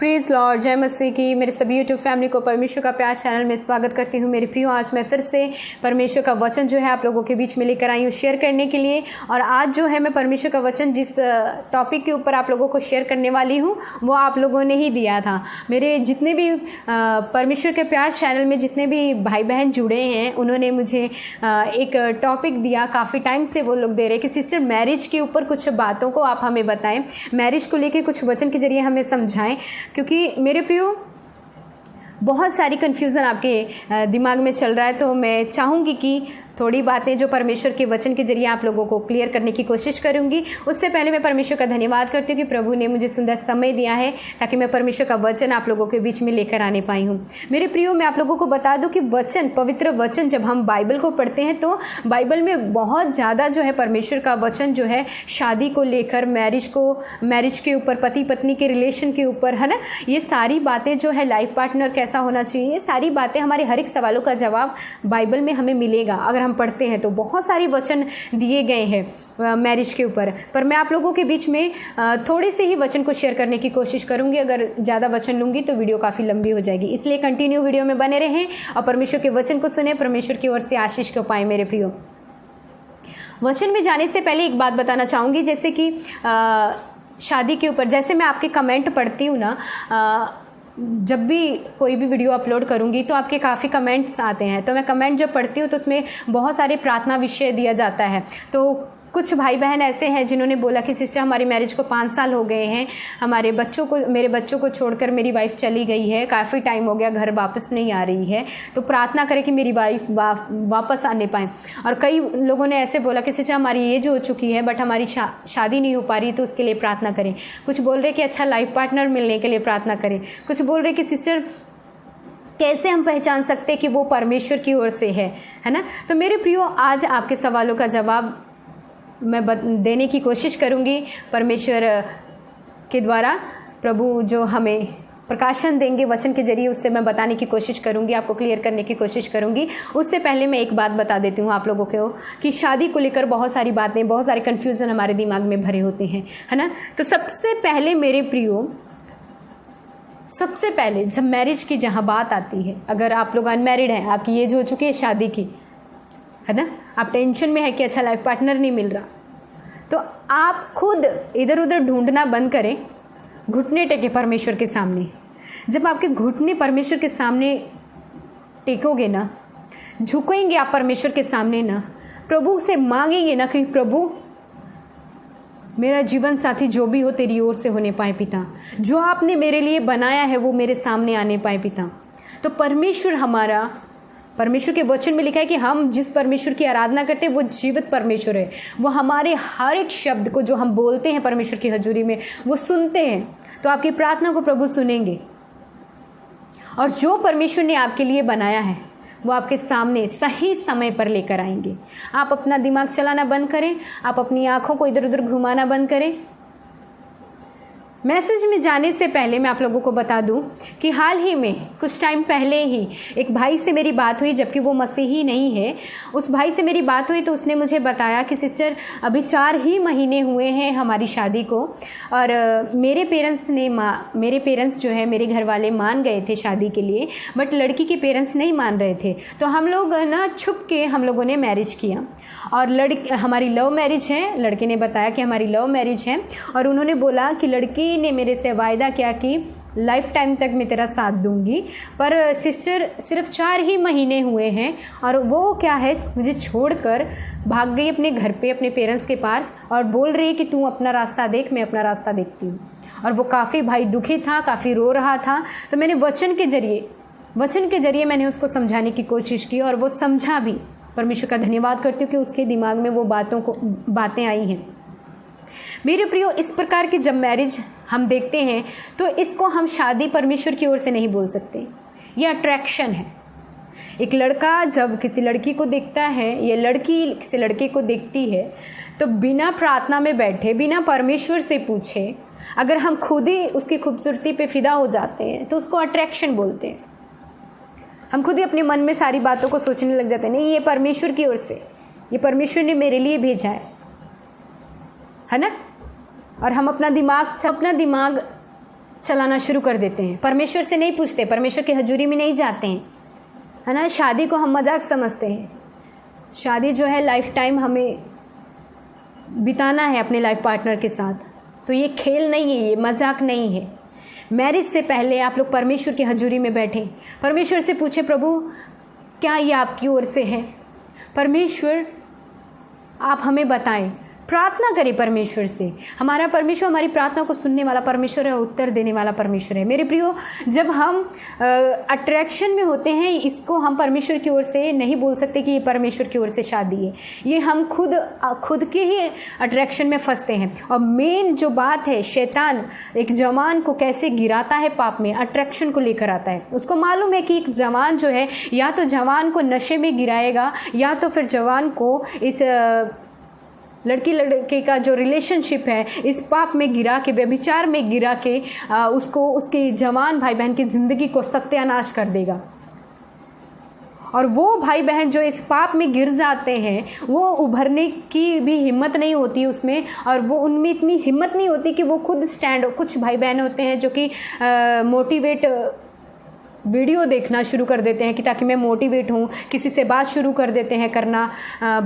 Praise Lord, जय मसीह की। मेरे सभी यूट्यूब फैमिली को परमेश्वर का प्यार चैनल में स्वागत करती हूँ। मेरे प्रियो, आज मैं फिर से परमेश्वर का वचन जो है आप लोगों के बीच में लेकर आई हूँ शेयर करने के लिए। और आज जो है मैं परमेश्वर का वचन जिस टॉपिक के ऊपर आप लोगों को शेयर करने वाली हूँ वो आप लोगों ने ही दिया था। मेरे जितने भी परमेश्वर के प्यार चैनल में जितने भी भाई बहन जुड़े हैं उन्होंने मुझे एक टॉपिक दिया। काफ़ी टाइम से वो लोग दे रहे कि सिस्टर मैरिज के ऊपर कुछ बातों को आप हमें बताएं, मैरिज को लेके कुछ वचन के जरिए हमें समझाएं, क्योंकि मेरे प्रियो बहुत सारी कन्फ्यूज़न आपके दिमाग में चल रहा है। तो मैं चाहूँगी कि थोड़ी बातें जो परमेश्वर के वचन के जरिए आप लोगों को क्लियर करने की कोशिश करूंगी। उससे पहले मैं परमेश्वर का धन्यवाद करती हूँ कि प्रभु ने मुझे सुंदर समय दिया है ताकि मैं परमेश्वर का वचन आप लोगों के बीच में लेकर आने पाई हूँ। मेरे प्रियो, मैं आप लोगों को बता दूँ कि वचन, पवित्र वचन, जब हम बाइबल को पढ़ते हैं तो बाइबल में बहुत ज़्यादा जो है परमेश्वर का वचन जो है शादी को लेकर, मैरिज के ऊपर, पति पत्नी के रिलेशन के ऊपर, है ना, ये सारी बातें जो है, लाइफ पार्टनर कैसा होना चाहिए, ये सारी बातें, हमारे हर एक सवालों का जवाब बाइबल में हमें मिलेगा अगर हम पढ़ते हैं। तो बहुत सारे वचन दिए गए हैं मैरिज के ऊपर, पर मैं आप लोगों के बीच में थोड़े से ही वचन को शेयर करने की कोशिश करूंगी। अगर ज़्यादा वचन लूंगी तो वीडियो काफ़ी लंबी हो जाएगी, इसलिए कंटिन्यू वीडियो में बने रहें और परमेश्वर के वचन को सुने, परमेश्वर की ओर से आशीष को पाएं। मेरे प्रियो, वचन में जाने से पहले एक बात बताना चाहूँगी, जैसे कि शादी के ऊपर, जैसे मैं आपके कमेंट पढ़ती हूँ ना, जब भी कोई भी वीडियो अपलोड करूंगी तो आपके काफ़ी कमेंट्स आते हैं। तो मैं कमेंट जब पढ़ती हूँ तो उसमें बहुत सारे प्रार्थना विषय दिया जाता है। तो कुछ भाई बहन ऐसे हैं जिन्होंने बोला कि सिस्टर हमारी मैरिज को 5 साल हो गए हैं, मेरे बच्चों को छोड़कर मेरी वाइफ चली गई है, काफ़ी टाइम हो गया, घर वापस नहीं आ रही है, तो प्रार्थना करें कि मेरी वाइफ वापस आने पाए। और कई लोगों ने ऐसे बोला कि सिस्टर हमारी एज हो चुकी है बट हमारी शादी नहीं हो पा रही, तो उसके लिए प्रार्थना करें। कुछ बोल रहे कि अच्छा लाइफ पार्टनर मिलने के लिए प्रार्थना करें। कुछ बोल रहे कि सिस्टर कैसे हम पहचान सकते कि वो परमेश्वर की ओर से है ना। तो मेरे प्रियो, आज आपके सवालों का जवाब मैं देने की कोशिश करूंगी परमेश्वर के द्वारा। प्रभु जो हमें प्रकाशन देंगे वचन के जरिए, उससे मैं बताने की कोशिश करूंगी, आपको क्लियर करने की कोशिश करूंगी। उससे पहले मैं एक बात बता देती हूँ आप लोगों को कि शादी को लेकर बहुत सारी बातें, बहुत सारे कन्फ्यूज़न हमारे दिमाग में भरे होते हैं, है ना। तो सबसे पहले मेरे प्रियो, सबसे पहले जब मैरिज की जहाँ बात आती है, अगर आप लोग अनमैरिड हैं, आपकी एज हो चुकी है शादी की, है ना, आप टेंशन में है कि अच्छा लाइफ पार्टनर नहीं मिल रहा, तो आप खुद इधर उधर ढूंढना बंद करें, घुटने टेके परमेश्वर के सामने। जब आपके घुटने परमेश्वर के सामने टेकोगे ना, झुकेंगे आप परमेश्वर के सामने ना, प्रभु से मांगेंगे ना कि प्रभु मेरा जीवन साथी जो भी हो तेरी ओर से होने पाए पिता, जो आपने मेरे लिए बनाया है वो मेरे सामने आने पाए पिता। तो परमेश्वर के वचन में लिखा है कि हम जिस परमेश्वर की आराधना करते हैं वो जीवित परमेश्वर है। वो हमारे हर एक शब्द को जो हम बोलते हैं परमेश्वर की हजूरी में वो सुनते हैं। तो आपकी प्रार्थना को प्रभु सुनेंगे और जो परमेश्वर ने आपके लिए बनाया है वो आपके सामने सही समय पर लेकर आएंगे। आप अपना दिमाग चलाना बंद करें, आप अपनी आंखों को इधर उधर घुमाना बंद करें। मैसेज में जाने से पहले मैं आप लोगों को बता दूं कि हाल ही में कुछ टाइम पहले ही एक भाई से मेरी बात हुई, जबकि वो मसीही नहीं है। उस भाई से मेरी बात हुई तो उसने मुझे बताया कि सिस्टर अभी 4 ही महीने हुए हैं हमारी शादी को, और मेरे पेरेंट्स जो है, मेरे घर वाले मान गए थे शादी के लिए, बट लड़की के पेरेंट्स नहीं मान रहे थे। तो हम लोग ना छुप के हम लोगों ने मैरिज किया, और हमारी लव मैरिज है। लड़के ने बताया कि हमारी लव मैरिज है, और उन्होंने बोला कि लड़की ने मेरे से वायदा किया कि लाइफ टाइम तक मैं तेरा साथ दूंगी। पर सिस्टर सिर्फ 4 ही महीने हुए हैं और वो क्या है, मुझे छोड़कर भाग गई अपने घर पे, अपने पेरेंट्स के पास, और बोल रही है कि तू अपना रास्ता देख, मैं अपना रास्ता देखती हूँ। और वो काफ़ी भाई दुखी था, काफ़ी रो रहा था। तो मैंने वचन के जरिए मैंने उसको समझाने की कोशिश की और वो समझा भी। परमेश्वर का धन्यवाद करती हूँ कि उसके दिमाग में वो बातें आई हैं। मेरे प्रियो, इस प्रकार की जब मैरिज हम देखते हैं तो इसको हम शादी परमेश्वर की ओर से नहीं बोल सकते, ये अट्रैक्शन है। एक लड़का जब किसी लड़की को देखता है या लड़की किसी लड़के को देखती है तो बिना प्रार्थना में बैठे, बिना परमेश्वर से पूछे, अगर हम खुद ही उसकी खूबसूरती पे फिदा हो जाते हैं तो उसको अट्रैक्शन बोलते हैं। हम खुद ही अपने मन में सारी बातों को सोचने लग जाते हैं, नहीं ये परमेश्वर की ओर से, ये परमेश्वर ने मेरे लिए भेजा है ना। और हम अपना दिमाग चलाना शुरू कर देते हैं, परमेश्वर से नहीं पूछते, परमेश्वर की हजूरी में नहीं जाते हैं, है ना। शादी को हम मजाक समझते हैं। शादी जो है लाइफ टाइम हमें बिताना है अपने लाइफ पार्टनर के साथ, तो ये खेल नहीं है, ये मजाक नहीं है। मैरिज से पहले आप लोग परमेश्वर की हजूरी में बैठें, परमेश्वर से पूछे, प्रभु क्या ये आपकी ओर से है? परमेश्वर आप हमें बताएं, प्रार्थना करें परमेश्वर से। हमारा परमेश्वर हमारी प्रार्थना को सुनने वाला परमेश्वर है, उत्तर देने वाला परमेश्वर है। मेरे प्रियो, जब हम अट्रैक्शन में होते हैं, इसको हम परमेश्वर की ओर से नहीं बोल सकते कि ये परमेश्वर की ओर से शादी है। ये हम खुद के ही अट्रैक्शन में फंसते हैं। और मेन जो बात है, शैतान एक जवान को कैसे गिराता है पाप में, अट्रैक्शन को लेकर आता है। उसको मालूम है कि एक जवान जो है या तो जवान को नशे में गिराएगा, या तो फिर जवान को इस लड़की लड़के का जो रिलेशनशिप है इस पाप में गिरा के, व्यभिचार में गिरा के उसको, उसके जवान भाई बहन की ज़िंदगी को सत्यानाश कर देगा। और वो भाई बहन जो इस पाप में गिर जाते हैं, वो उभरने की भी हिम्मत नहीं होती उसमें, और वो उनमें इतनी हिम्मत नहीं होती कि वो खुद स्टैंड। कुछ भाई बहन होते हैं जो कि मोटिवेट वीडियो देखना शुरू कर देते हैं कि ताकि मैं मोटिवेट हूँ, किसी से बात शुरू कर देते हैं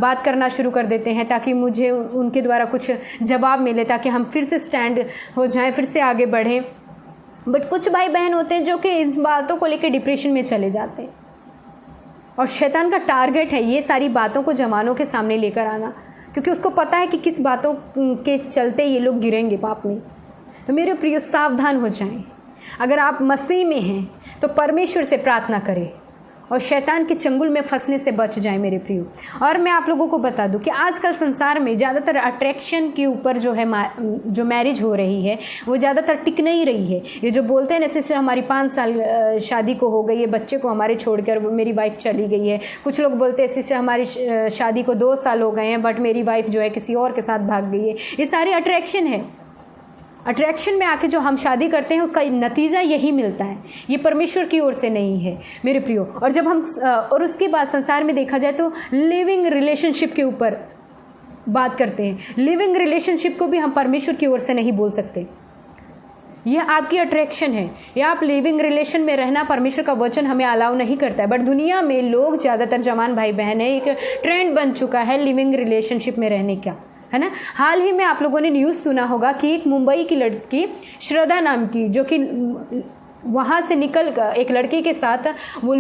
बात करना शुरू कर देते हैं ताकि मुझे उनके द्वारा कुछ जवाब मिले, ताकि हम फिर से स्टैंड हो जाएं, फिर से आगे बढ़ें। बट कुछ भाई बहन होते हैं जो कि इन बातों को लेकर डिप्रेशन में चले जाते हैं। और शैतान का टारगेट है ये सारी बातों को जवानों के सामने लेकर आना, क्योंकि उसको पता है कि किस बातों के चलते ये लोग गिरेंगे पाप में। तो मेरे प्रिय, सावधान हो जाएं। अगर आप मसीह में हैं तो परमेश्वर से प्रार्थना करें और शैतान के चंगुल में फंसने से बच जाएं मेरे प्रियो। और मैं आप लोगों को बता दूं कि आजकल संसार में ज़्यादातर अट्रैक्शन के ऊपर जो है जो मैरिज हो रही है वो ज़्यादातर टिक नहीं रही है। ये जो बोलते हैं ना, सिस्टर हमारी 5 साल शादी को हो गई है, बच्चे को हमारे छोड़कर मेरी वाइफ चली गई है। कुछ लोग बोलते हैं सिस्टर हमारी शादी को 2 साल हो गए हैं बट मेरी वाइफ जो है किसी और के साथ भाग गई है। ये सारी अट्रैक्शन है। अट्रैक्शन में आके जो हम शादी करते हैं उसका नतीजा यही मिलता है, ये परमेश्वर की ओर से नहीं है मेरे प्रियो। और जब हम और उसके बाद संसार में देखा जाए तो लिविंग रिलेशनशिप के ऊपर बात करते हैं। लिविंग रिलेशनशिप को भी हम परमेश्वर की ओर से नहीं बोल सकते। यह आपकी अट्रैक्शन है, या आप लिविंग रिलेशन में रहना परमेश्वर का वचन हमें अलाउ नहीं करता है। बट दुनिया में लोग, ज़्यादातर जवान भाई बहन है, एक ट्रेंड बन चुका है लिविंग रिलेशनशिप में रहने का, है ना। हाल ही में आप लोगों ने न्यूज़ सुना होगा कि एक मुंबई की लड़की श्रद्धा नाम की, जो कि वहाँ से निकल कर एक लड़के के साथ वो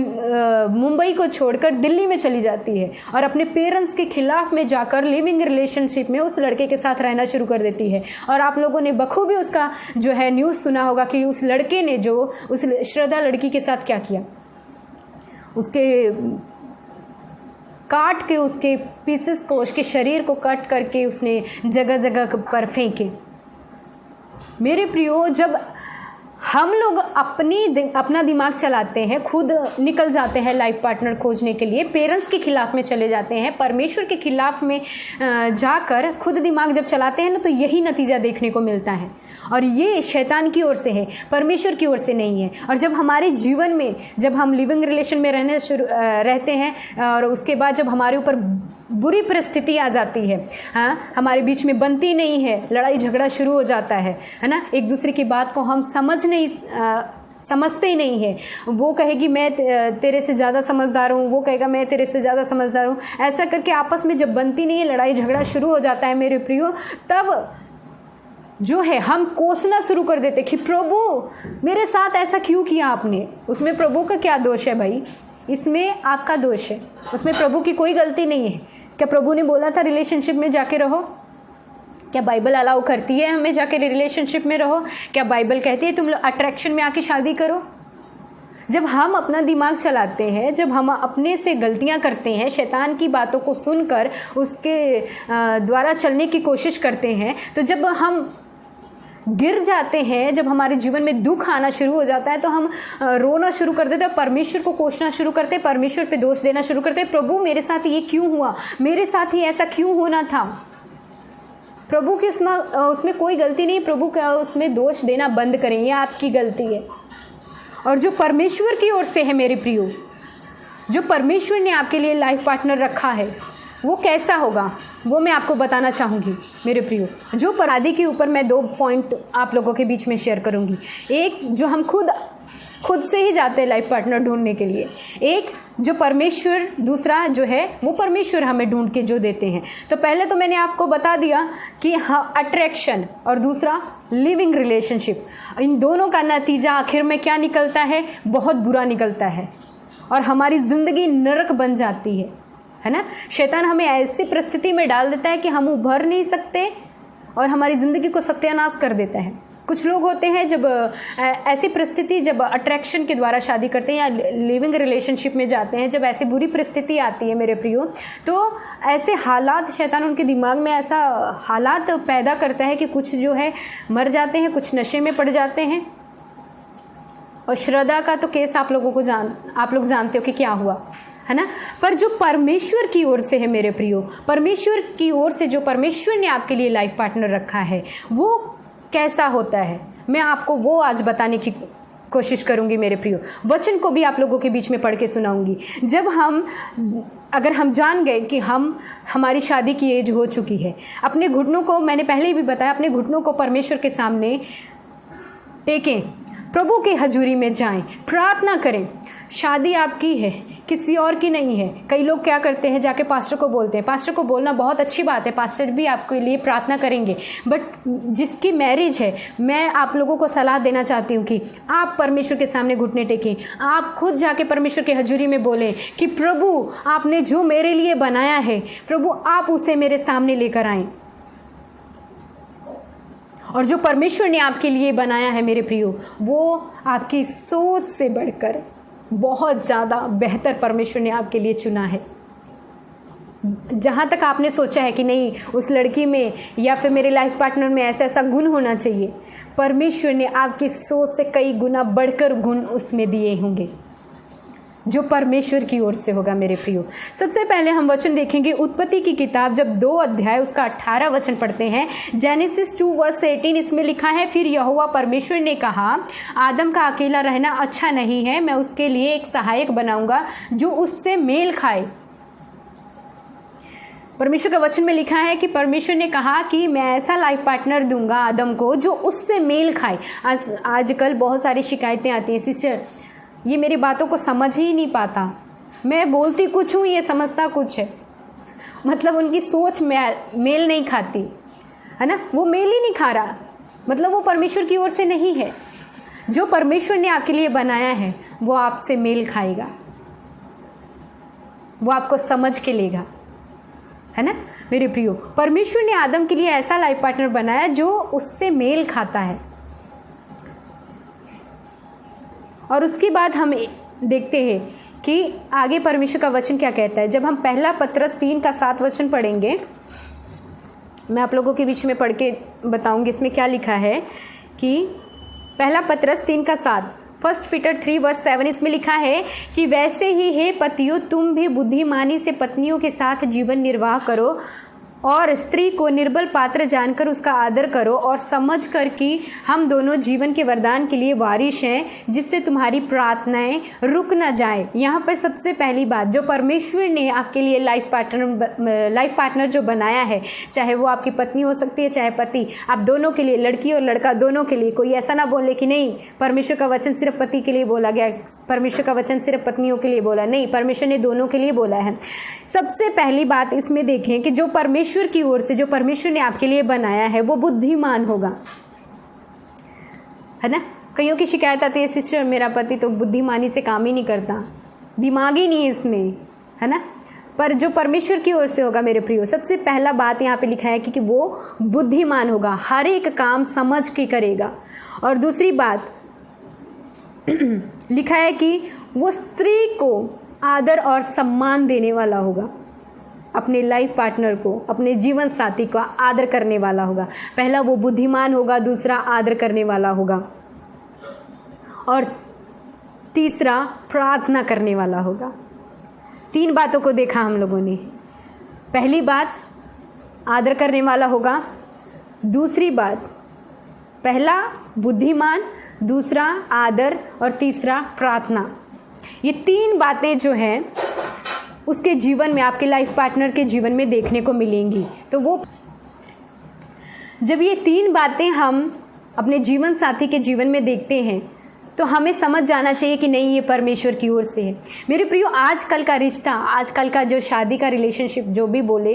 मुंबई को छोड़कर दिल्ली में चली जाती है और अपने पेरेंट्स के खिलाफ में जाकर लिविंग रिलेशनशिप में उस लड़के के साथ रहना शुरू कर देती है। और आप लोगों ने बखूबी उसका जो है न्यूज़ सुना होगा कि उस लड़के ने जो उस श्रद्धा लड़की के साथ क्या किया, उसके काट के उसके पीसेस को, उसके शरीर को कट करके उसने जगह जगह पर फेंके। मेरे प्रियो, जब हम लोग अपना दिमाग चलाते हैं, खुद निकल जाते हैं लाइफ पार्टनर खोजने के लिए, पेरेंट्स के खिलाफ में चले जाते हैं, परमेश्वर के खिलाफ में जाकर खुद दिमाग जब चलाते हैं ना, तो यही नतीजा देखने को मिलता है। और ये शैतान की ओर से है, परमेश्वर की ओर से नहीं है। और जब हमारे जीवन में, जब हम लिविंग रिलेशन में रहते हैं और उसके बाद जब हमारे ऊपर बुरी परिस्थिति आ जाती है, हाँ, हमारे बीच में बनती नहीं है, लड़ाई झगड़ा शुरू हो जाता है ना, एक दूसरे की बात को हम समझते ही नहीं है। वो कहेगी मैं तेरे से ज़्यादा समझदार हूँ, वो कहेगा मैं तेरे से ज़्यादा समझदार हूँ। ऐसा करके आपस में जब बनती नहीं है, लड़ाई झगड़ा शुरू हो जाता है मेरे प्रियो, तब जो है हम कोसना शुरू कर देते कि प्रभु मेरे साथ ऐसा क्यों किया आपने। उसमें प्रभु का क्या दोष है भाई? इसमें आपका दोष है, उसमें प्रभु की कोई गलती नहीं है। क्या प्रभु ने बोला था रिलेशनशिप में जाके रहो? क्या बाइबल अलाउ करती है हमें जाके रिलेशनशिप में रहो? क्या बाइबल कहती है तुम लोग अट्रैक्शन में आके शादी करो? जब हम अपना दिमाग चलाते हैं, जब हम अपने से गलतियां करते हैं, शैतान की बातों को सुनकर उसके द्वारा चलने की कोशिश करते हैं, तो जब हम गिर जाते हैं, जब हमारे जीवन में दुख आना शुरू हो जाता है, तो हम रोना शुरू कर देते हैं, परमेश्वर को कोसना शुरू करते हैं, परमेश्वर पे दोष देना शुरू करते हैं। प्रभु मेरे साथ ये क्यों हुआ? मेरे साथ ही ऐसा क्यों होना था? प्रभु की उसमें कोई गलती नहीं। प्रभु का उसमें दोष देना बंद करें, ये आपकी गलती है। और जो परमेश्वर की ओर से है मेरे प्रियो, जो परमेश्वर ने आपके लिए लाइफ पार्टनर रखा है, वो कैसा होगा? वो मैं आपको बताना चाहूँगी मेरे प्रियो। जो अपराधी के ऊपर मैं 2 पॉइंट आप लोगों के बीच में शेयर करूँगी। एक जो हम खुद से ही जाते हैं लाइफ पार्टनर ढूंढने के लिए, एक जो परमेश्वर, दूसरा जो है वो परमेश्वर हमें ढूंढ के जो देते हैं। तो पहले तो मैंने आपको बता दिया कि हाँ, अट्रैक्शन और दूसरा लिविंग रिलेशनशिप, इन दोनों का नतीजा आखिर में क्या निकलता है? बहुत बुरा निकलता है और हमारी ज़िंदगी नरक बन जाती है ना। शैतान हमें ऐसी परिस्थिति में डाल देता है कि हम उभर नहीं सकते और हमारी ज़िंदगी को सत्यानाश कर देता है। कुछ लोग होते हैं जब ऐसी परिस्थिति, जब अट्रैक्शन के द्वारा शादी करते हैं या लिविंग रिलेशनशिप में जाते हैं, जब ऐसी बुरी परिस्थिति आती है मेरे प्रियो, तो ऐसे हालात, शैतान उनके दिमाग में ऐसा हालात पैदा करता है कि कुछ जो है मर जाते हैं, कुछ नशे में पड़ जाते हैं। और श्रद्धा का तो केस आप लोग जानते हो कि क्या हुआ, है ना। पर जो परमेश्वर की ओर से है मेरे प्रियो, परमेश्वर की ओर से जो परमेश्वर ने आपके लिए लाइफ पार्टनर रखा है वो कैसा होता है, मैं आपको वो आज बताने की कोशिश करूंगी मेरे प्रियो। वचन को भी आप लोगों के बीच में पढ़ के सुनाऊंगी। अगर हम जान गए कि हमारी शादी की एज हो चुकी है, अपने घुटनों को, मैंने पहले भी बताया, अपने घुटनों को परमेश्वर के सामने टेकें, प्रभु के हजूरी में जाएं, प्रार्थना करें। शादी आपकी है, किसी और की नहीं है। कई लोग क्या करते हैं, जाके पास्टर को बोलते हैं। पास्टर को बोलना बहुत अच्छी बात है, पास्टर भी आपके लिए प्रार्थना करेंगे, बट जिसकी मैरिज है, मैं आप लोगों को सलाह देना चाहती हूँ कि आप परमेश्वर के सामने घुटने टेकें, आप खुद जाके परमेश्वर के हजूरी में बोलें कि प्रभु आपने जो मेरे लिए बनाया है, प्रभु आप उसे मेरे सामने लेकर आएं। और जो परमेश्वर ने आपके लिए बनाया है मेरे प्रियो, वो आपकी सोच से बढ़कर बहुत ज़्यादा बेहतर परमेश्वर ने आपके लिए चुना है। जहाँ तक आपने सोचा है कि नहीं उस लड़की में या फिर मेरे लाइफ पार्टनर में ऐसा ऐसा गुण होना चाहिए, परमेश्वर ने आपकी सोच से कई गुना बढ़कर गुण उसमें दिए होंगे, जो परमेश्वर की ओर से होगा मेरे प्रियो। सबसे पहले हम वचन देखेंगे उत्पत्ति की किताब, जब 2 अध्याय उसका 18 वचन पढ़ते हैं। जेनेसिस 2:18 इसमें लिखा है, फिर यहोवा परमेश्वर ने कहा, आदम का अकेला रहना अच्छा नहीं है, मैं उसके लिए एक सहायक बनाऊंगा जो उससे मेल खाए। परमेश्वर का वचन में लिखा है कि परमेश्वर ने कहा कि मैं ऐसा लाइफ पार्टनर दूंगा आदम को जो उससे मेल खाए। आजकल बहुत सारी शिकायतें आती हैं, सिस्टर ये मेरी बातों को समझ ही नहीं पाता, मैं बोलती कुछ हूँ ये समझता कुछ है। मतलब उनकी सोच मेल नहीं खाती, है ना, वो मेल ही नहीं खा रहा, मतलब वो परमेश्वर की ओर से नहीं है। जो परमेश्वर ने आपके लिए बनाया है वो आपसे मेल खाएगा, वो आपको समझ के लेगा, है ना मेरे प्रियो। परमेश्वर ने आदम के लिए ऐसा लाइफ पार्टनर बनाया जो उससे मेल खाता है। और उसके बाद हम देखते हैं कि आगे परमेश्वर का वचन क्या कहता है। जब हम पहला पत्रस 3:7 वचन पढ़ेंगे, मैं आप लोगों के बीच में पढ़ के बताऊंगी इसमें क्या लिखा है कि पहला पत्रस 3:7, 1 पीटर 3:7 इसमें लिखा है कि वैसे ही हे पतियों तुम भी बुद्धिमानी से पत्नियों के साथ जीवन निर्वाह करो और स्त्री को निर्बल पात्र जानकर उसका आदर करो और समझ कर कि हम दोनों जीवन के वरदान के लिए वारिश हैं, जिससे तुम्हारी प्रार्थनाएं रुक न जाए। यहाँ पर सबसे पहली बात, जो परमेश्वर ने आपके लिए लाइफ पार्टनर जो बनाया है, चाहे वो आपकी पत्नी हो सकती है चाहे पति, आप दोनों के लिए, लड़की और लड़का दोनों के लिए। कोई ऐसा ना बोले कि नहीं परमेश्वर का वचन सिर्फ पति के लिए बोला गया, परमेश्वर का वचन सिर्फ पत्नियों के लिए बोला, नहीं, परमेश्वर ने दोनों के लिए बोला है। सबसे पहली बात इसमें देखें कि जो परमेश्वर की ओर से जो परमेश्वर ने आपके लिए बनाया है वो बुद्धिमान होगा, है ना। कईयों की शिकायत आती है, सिस्टर मेरा पति तो बुद्धिमानी से काम ही नहीं करता, दिमाग ही नहीं है इसमें, है ना। पर जो परमेश्वर की ओर से होगा मेरे प्रियो, सबसे पहला बात यहाँ पे लिखा है कि वो बुद्धिमान होगा, हर एक काम समझ के करेगा। और दूसरी बात लिखा है कि वो स्त्री को आदर और सम्मान देने वाला होगा, अपने लाइफ पार्टनर को, अपने जीवन साथी का आदर करने वाला होगा। पहला वो बुद्धिमान होगा, दूसरा आदर करने वाला होगा, और तीसरा प्रार्थना करने वाला होगा। 3 बातों को देखा हम लोगों ने। पहली बात आदर करने वाला होगा, दूसरी बात पहला बुद्धिमान, दूसरा आदर और तीसरा प्रार्थना। ये 3 बातें जो हैं उसके जीवन में, आपके लाइफ पार्टनर के जीवन में देखने को मिलेंगी। तो वो जब ये 3 बातें हम अपने जीवन साथी के जीवन में देखते हैं तो हमें समझ जाना चाहिए कि नहीं, ये परमेश्वर की ओर से है। मेरे प्रियो, आजकल का रिश्ता, आजकल का जो शादी का रिलेशनशिप, जो भी बोले,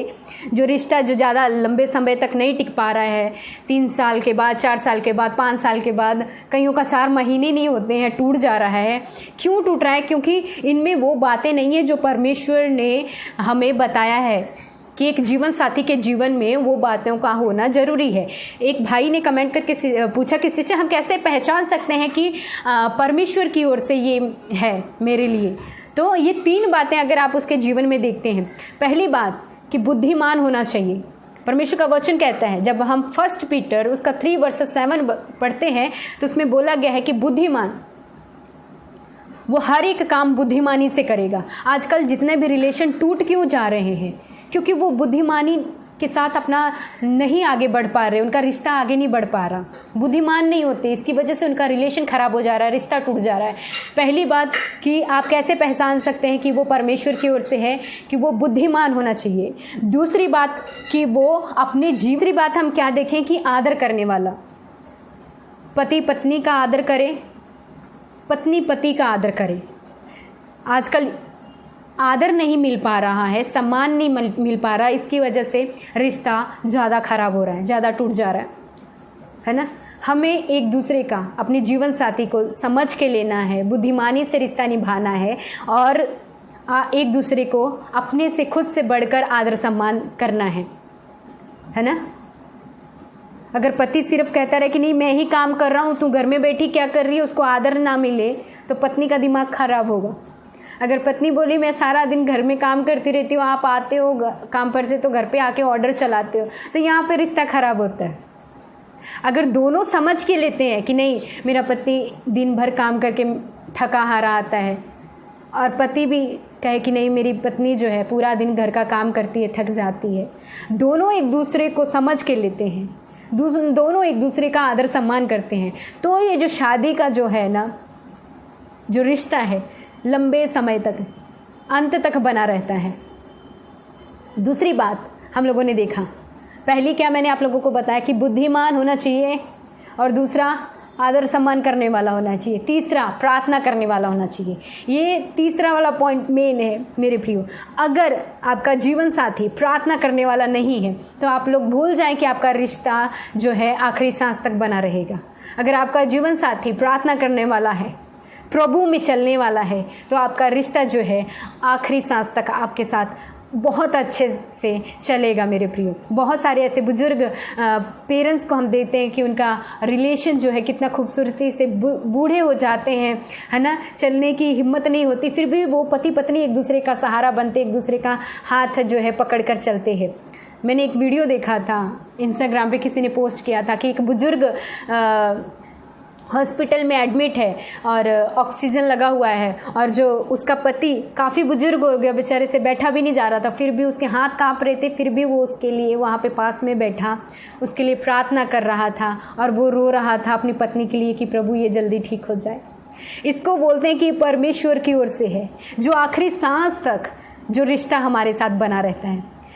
जो रिश्ता जो ज़्यादा लंबे समय तक नहीं टिक पा रहा है, 3 साल के बाद, 4 साल के बाद, 5 साल के बाद, कईयों का 4 महीने नहीं होते हैं, टूट जा रहा है। क्यों टूट रहा है? क्योंकि इनमें वो बातें नहीं है जो परमेश्वर ने हमें बताया है कि एक जीवन साथी के जीवन में वो बातों का होना ज़रूरी है। एक भाई ने कमेंट करके पूछा कि सिस्टर, हम कैसे पहचान सकते हैं कि परमेश्वर की ओर से ये है मेरे लिए? तो ये 3 बातें अगर आप उसके जीवन में देखते हैं, पहली बात कि बुद्धिमान होना चाहिए। परमेश्वर का वचन कहता है, जब हम 1 पीटर उसका 3:7 पढ़ते हैं तो उसमें बोला गया है कि बुद्धिमान वो हर एक काम बुद्धिमानी से करेगा। आजकल जितने भी रिलेशन टूट क्यों जा रहे हैं? क्योंकि वो बुद्धिमानी के साथ अपना नहीं आगे बढ़ पा रहे, उनका रिश्ता आगे नहीं बढ़ पा रहा, बुद्धिमान नहीं होते, इसकी वजह से उनका रिलेशन खराब हो जा रहा है, रिश्ता टूट जा रहा है। पहली बात कि आप कैसे पहचान सकते हैं कि वो परमेश्वर की ओर से है, कि वो बुद्धिमान होना चाहिए। दूसरी बात कि वो अपने दूसरी बात हम क्या देखें कि आदर करने वाला, पति पत्नी का आदर करे, पत्नी पति का आदर करे। आजकल आदर नहीं मिल पा रहा है, सम्मान नहीं मिल पा रहा, इसकी वजह से रिश्ता ज़्यादा खराब हो रहा है, ज़्यादा टूट जा रहा है ना। हमें एक दूसरे का, अपने जीवन साथी को समझ के लेना है, बुद्धिमानी से रिश्ता निभाना है और एक दूसरे को अपने से खुद से बढ़कर आदर सम्मान करना है ना। अगर पति सिर्फ कहता रहे कि नहीं मैं ही काम कर रहा हूँ, तू घर में बैठी क्या कर रही है, उसको आदर ना मिले तो पत्नी का दिमाग खराब होगा। अगर पत्नी बोली मैं सारा दिन घर में काम करती रहती हूँ, आप आते हो काम पर से तो घर पे आके ऑर्डर चलाते हो, तो यहाँ पे रिश्ता खराब होता है। अगर दोनों समझ के लेते हैं कि नहीं मेरा पति दिन भर काम करके थका हारा आता है, और पति भी कहे कि नहीं मेरी पत्नी जो है पूरा दिन घर का काम करती है, थक जाती है, दोनों एक दूसरे को समझ के लेते हैं, दोनों एक दूसरे का आदर सम्मान करते हैं, तो ये जो शादी का जो है ना, जो रिश्ता है लंबे समय तक, अंत तक बना रहता है। दूसरी बात हम लोगों ने देखा, पहली क्या मैंने आप लोगों को बताया कि बुद्धिमान होना चाहिए, और दूसरा आदर सम्मान करने वाला होना चाहिए, तीसरा प्रार्थना करने वाला होना चाहिए। ये तीसरा वाला पॉइंट मेन है मेरे प्रियो। अगर आपका जीवन साथी प्रार्थना करने वाला नहीं है तो आप लोग भूल जाएं कि आपका रिश्ता जो है आखिरी सांस तक बना रहेगा। अगर आपका जीवन साथी प्रार्थना करने वाला है, प्रभु में चलने वाला है, तो आपका रिश्ता जो है आखिरी सांस तक आपके साथ बहुत अच्छे से चलेगा मेरे प्रियो। बहुत सारे ऐसे बुजुर्ग पेरेंट्स को हम देते हैं कि उनका रिलेशन जो है कितना खूबसूरती से बूढ़े हो जाते हैं, है ना, चलने की हिम्मत नहीं होती, फिर भी वो पति पत्नी एक दूसरे का सहारा बनते, एक दूसरे का हाथ जो है पकड़ कर चलते हैं। मैंने एक वीडियो देखा था इंस्टाग्राम पे, किसी ने पोस्ट किया था कि एक बुजुर्ग हॉस्पिटल में एडमिट है और ऑक्सीजन लगा हुआ है, और जो उसका पति काफ़ी बुजुर्ग हो गया, बेचारे से बैठा भी नहीं जा रहा था, फिर भी उसके हाथ कांप रहे थे, फिर भी वो उसके लिए वहाँ पे पास में बैठा, उसके लिए प्रार्थना कर रहा था, और वो रो रहा था अपनी पत्नी के लिए कि प्रभु ये जल्दी ठीक हो जाए। इसको बोलते हैं कि परमेश्वर की ओर से है, जो आखिरी सांस तक जो रिश्ता हमारे साथ बना रहता है।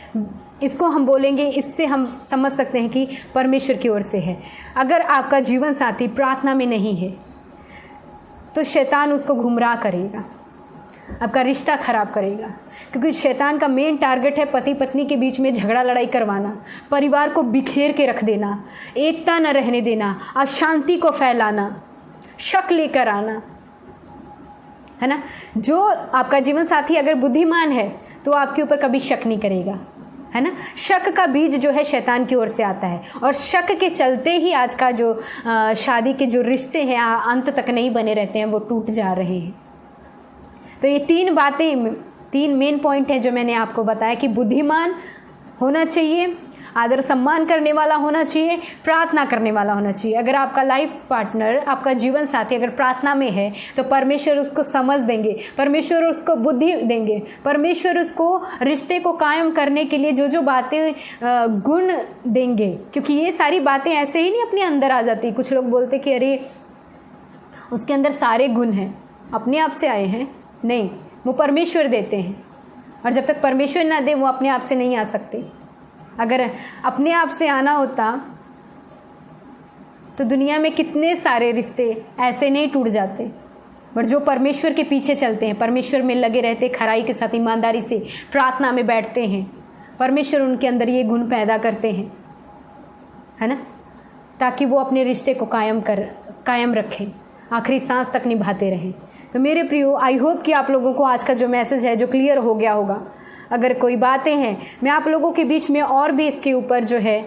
इसको हम बोलेंगे, इससे हम समझ सकते हैं कि परमेश्वर की ओर से है। अगर आपका जीवन साथी प्रार्थना में नहीं है तो शैतान उसको गुमराह करेगा, आपका रिश्ता खराब करेगा, क्योंकि शैतान का मेन टारगेट है पति पत्नी के बीच में झगड़ा लड़ाई करवाना, परिवार को बिखेर के रख देना, एकता न रहने देना, अशांति को फैलाना, शक लेकर आना, है ना। जो आपका जीवन साथी अगर बुद्धिमान है तो आपके ऊपर कभी शक नहीं करेगा, है ना। शक का बीज जो है शैतान की ओर से आता है, और शक के चलते ही आज का जो शादी के जो रिश्ते हैं अंत तक नहीं बने रहते हैं, वो टूट जा रहे हैं। तो ये 3 बातें, 3 मेन पॉइंट हैं जो मैंने आपको बताया कि बुद्धिमान होना चाहिए, आदर सम्मान करने वाला होना चाहिए, प्रार्थना करने वाला होना चाहिए। अगर आपका लाइफ पार्टनर, आपका जीवन साथी अगर प्रार्थना में है तो परमेश्वर उसको समझ देंगे, परमेश्वर उसको बुद्धि देंगे, परमेश्वर उसको रिश्ते को कायम करने के लिए जो जो बातें गुण देंगे, क्योंकि ये सारी बातें ऐसे ही नहीं अपने अंदर आ जाती। कुछ लोग बोलते कि अरे उसके अंदर सारे गुण हैं, अपने आप से आए हैं, नहीं, वो परमेश्वर देते हैं। और जब तक परमेश्वर ना दे वो अपने आप से नहीं आ सकते। अगर अपने आप से आना होता तो दुनिया में कितने सारे रिश्ते ऐसे नहीं टूट जाते। बट जो परमेश्वर के पीछे चलते हैं, परमेश्वर में लगे रहते, खराई के साथ ईमानदारी से प्रार्थना में बैठते हैं, परमेश्वर उनके अंदर ये गुण पैदा करते हैं, है ना, ताकि वो अपने रिश्ते को कायम रखें, आखिरी सांस तक निभाते रहें। तो मेरे प्रियो, आई होप कि आप लोगों को आज का जो मैसेज है जो क्लियर हो गया होगा। अगर कोई बातें हैं, मैं आप लोगों के बीच में और भी इसके ऊपर जो है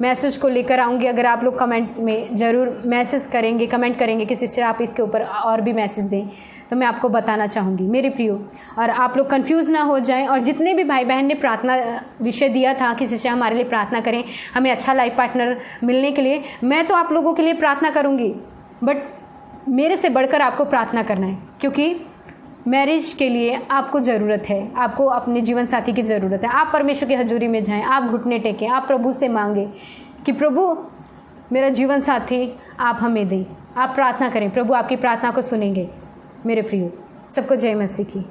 मैसेज को लेकर आऊँगी। अगर आप लोग कमेंट में ज़रूर मैसेज करेंगे, कमेंट करेंगे कि सिस्टर आप इसके ऊपर और भी मैसेज दें, तो मैं आपको बताना चाहूँगी मेरे प्रियो। और आप लोग कंफ्यूज ना हो जाएं। और जितने भी भाई बहन ने प्रार्थना विषय दिया था कि सिस्टर हमारे लिए प्रार्थना करें, हमें अच्छा लाइफ पार्टनर मिलने के लिए, मैं तो आप लोगों के लिए प्रार्थना करूँगी, बट मेरे से बढ़कर आपको प्रार्थना करना है, क्योंकि मैरिज के लिए आपको ज़रूरत है, आपको अपने जीवन साथी की ज़रूरत है। आप परमेश्वर की हजूरी में जाएं, आप घुटने टेकें, आप प्रभु से मांगें कि प्रभु मेरा जीवन साथी आप हमें दें। आप प्रार्थना करें, प्रभु आपकी प्रार्थना को सुनेंगे। मेरे प्रियो, सबको जय मसीह की।